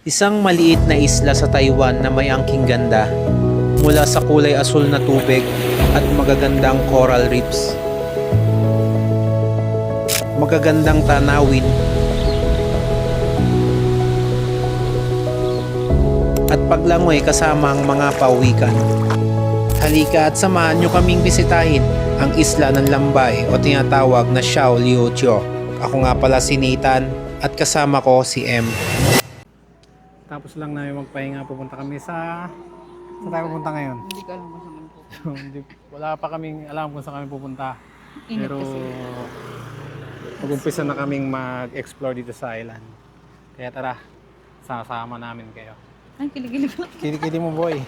Isang maliit na isla sa Taiwan na may angking ganda, mula sa kulay asul na tubig at magagandang coral reefs. Magagandang tanawin at paglangoy kasama ang mga pawikan. Halika at samahan nyo kaming bisitahin ang isla ng Lambay o tinatawag na Siao Liu Chio. Ako nga pala si Nathan at kasama ko si M. Tapos lang namin magpahinga, pupunta kami sa... Saan tayo pupunta ngayon? Hindi ko alam kung saan kami pupunta. Wala pa kaming alam kung saan kami pupunta. Init Pero kasi. mag-umpisa na kaming mag-explore dito sa island. Kaya tara, sasama namin kayo. Ay, kilig-kilig lang. Kili-kili mo boy.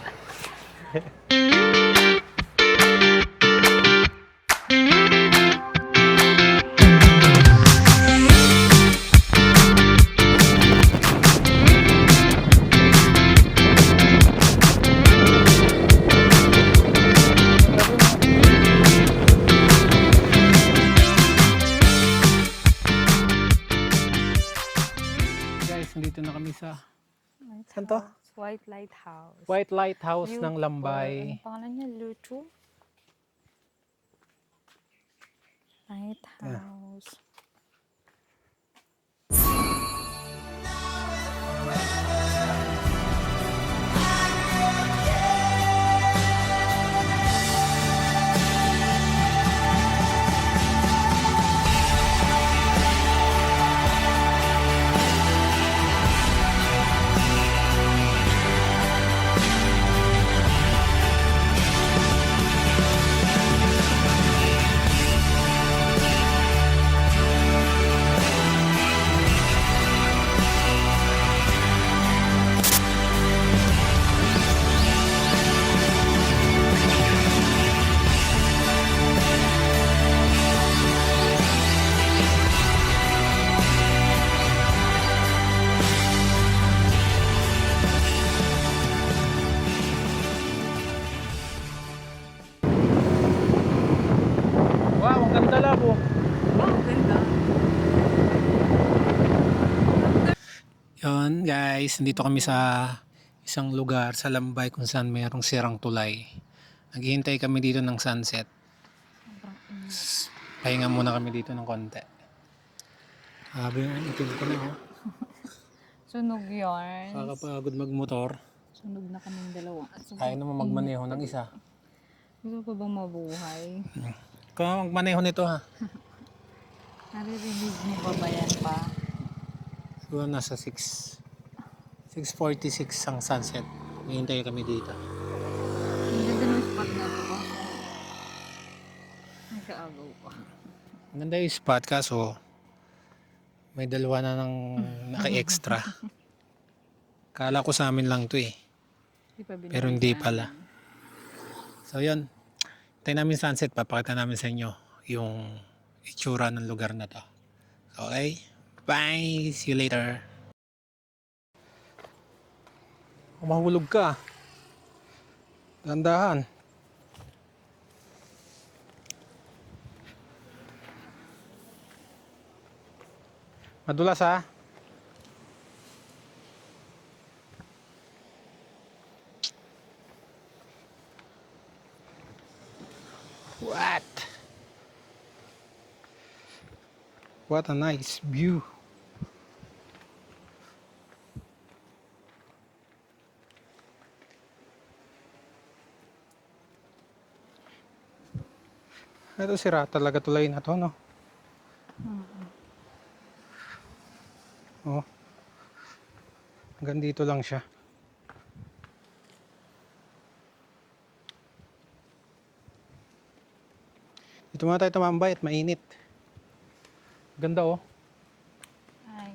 Dito na kami sa saan to? White Lighthouse. White Lighthouse Liu- ng Lambay. Anong pangalan niya? Luchu? Lighthouse. Wow, ang ganda labo. Wow, ganda. Yun guys, nandito kami sa isang lugar sa Lambay kung saan mayroong sirang tulay. Naghihintay kami dito ng sunset. Sobrang init. Pahinga muna kami dito ng konti. Sabi nga, itim ko na oh. Sunog yarn. Kakapagod magmotor. Sunog na kaming dalawa. Kaya naman magmaneho ng isa. Gusto pa bang mabuhay? Kung magmaneho nito ha. Naririnig mo ba yan pa? Siguro nasa 6:46 ang sunset. Hihintay kami dito. Ang ganda ng spot na ito ba? Nagkaagaw pa. Ang ganda yung spot kaso may dalawa na ng naka-extra. Kala ko sa amin lang to eh. Pero hindi pala. So yun. Tayo namin sunset. Papakita namin sa inyo yung itsura ng lugar na to. Okay? Bye! See you later. Mahulog ka. Dandahan. Madulas ha. What? What a nice view. Ito sira talaga tulay na to, no? Oh. Hanggang dito lang siya. Dito muna tayo tumambay at mainit. Ganda oh. Ay.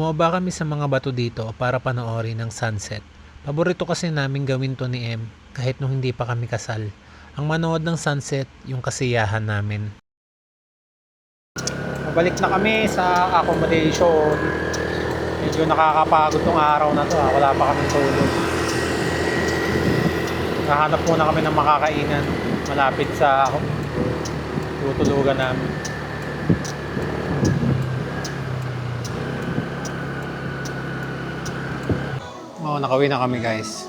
Bumaba kami sa mga bato dito para panoorin ng sunset. Paborito kasi namin gawin to ni M kahit nung hindi pa kami kasal. Ang manood ng sunset, yung kasiyahan namin. Pabalik na kami sa accommodation. Medyo nakakapagod tong araw na to. Wala pa kaming tulog. Nahanap muna kami ng makakainan malapit sa tutulugan namin. Nakauwi na kami guys.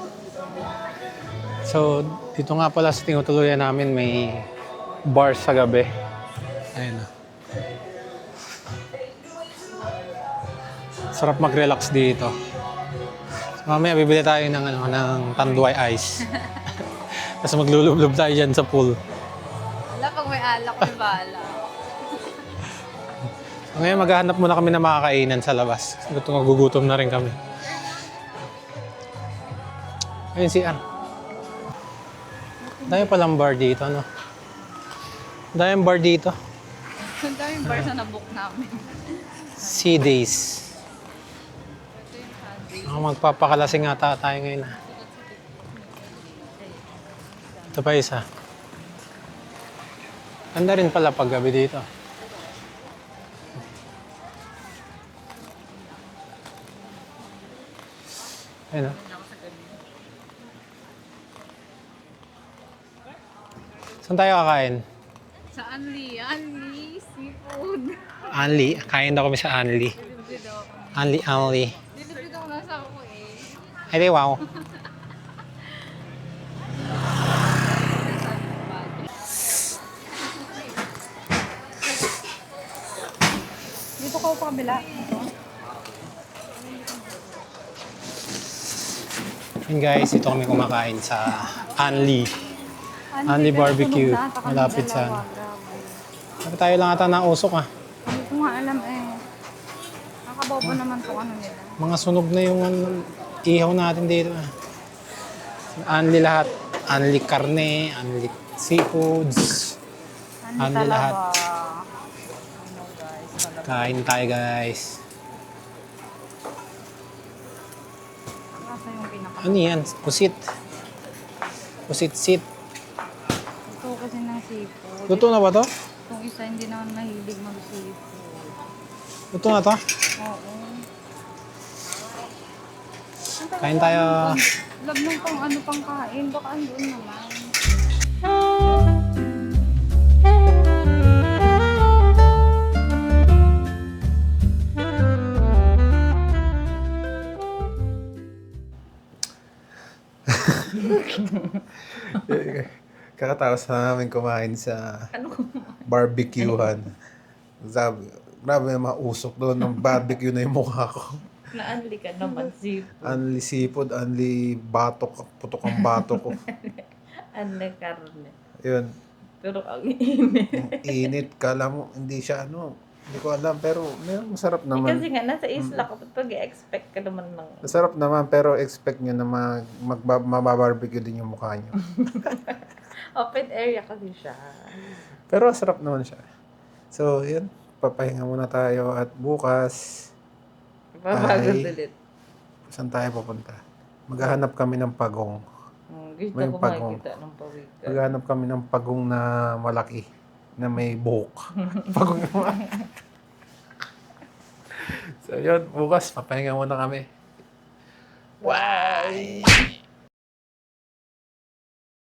So, dito nga pala sa tinutuluyan namin may bar sa gabi. Ayun na. Sarap mag-relax dito. So, mamaya bibili tayo ng tanduay ice. Tapos maglulublob tayo dyan sa pool. Wala, pag may alak, may bala. So, ngayon maghahanap muna kami ng makakainan sa labas. Gugutom na rin kami. Ayun si Ann. Dahil palang bar dito, no? Dahil bar dito. Ang daming bar sa nabook namin. Sea days. Magpapakalasing ata tayo ngayon. Ito pa isa. Ganda rin pala paggabi dito. Ayun na. Saan tayo kakain? Sa Anli. Anli Seafood. Anli. Kain daw kami sa Anli. Dito daw ako. Anli. Dito ako nasa ako eh. Ay, di, wow. Dito ka pa kabila. Yun guys, ito kami kumakain sa Anli. Anli Barbecue. Malapit sa... Sabi tayo lang ata na usok ah. Hindi ko nga alam eh. Nakabobo naman to ano nila. Mga sunog na yung ihaw natin dito ah. Anli lahat. Anli karne, anli seafoods. Anli lahat. Ano guys, Kain tayo guys. Kasa yung pinaka. Ano yan? Pusit. Pusit-sit. Ito kasi ng seafood. Luto na ba to? Itong isa hindi naman mahilig mag-seafood. Luto na to? Oo. Kain tayo. Lab ng pang ano pang kain. Baka andun naman. Kakatawas na namin kumain sa barbecuehan. Sabi, grabe yung mga usok doon ng barbecue na yung mukha ko. Na-unli ka naman, seafood. Unli seafood, unli batok, putok ang batok ko. Unli karne. Yun, Pero ang init. ang init. Kala mo, hindi siya hindi ko alam, pero masarap Kasi naman. nga, nasa isla ka, pag-expect ka naman ng... Masarap naman, pero expect nyo na mababarbecue din yung mukha nyo. Open area kasi siya. Pero sarap naman siya. So, yun. Papahinga muna tayo at bukas, Babago Ay. ulit. saan tayo pupunta? Maghahanap kami ng pagong. Gusto May ko pagong. makikita ng pawikan. Maghahanap kami ng pagong na malaki, na may buhok. Pagong naman. So, yun. Bukas, papahinga muna kami. Bye!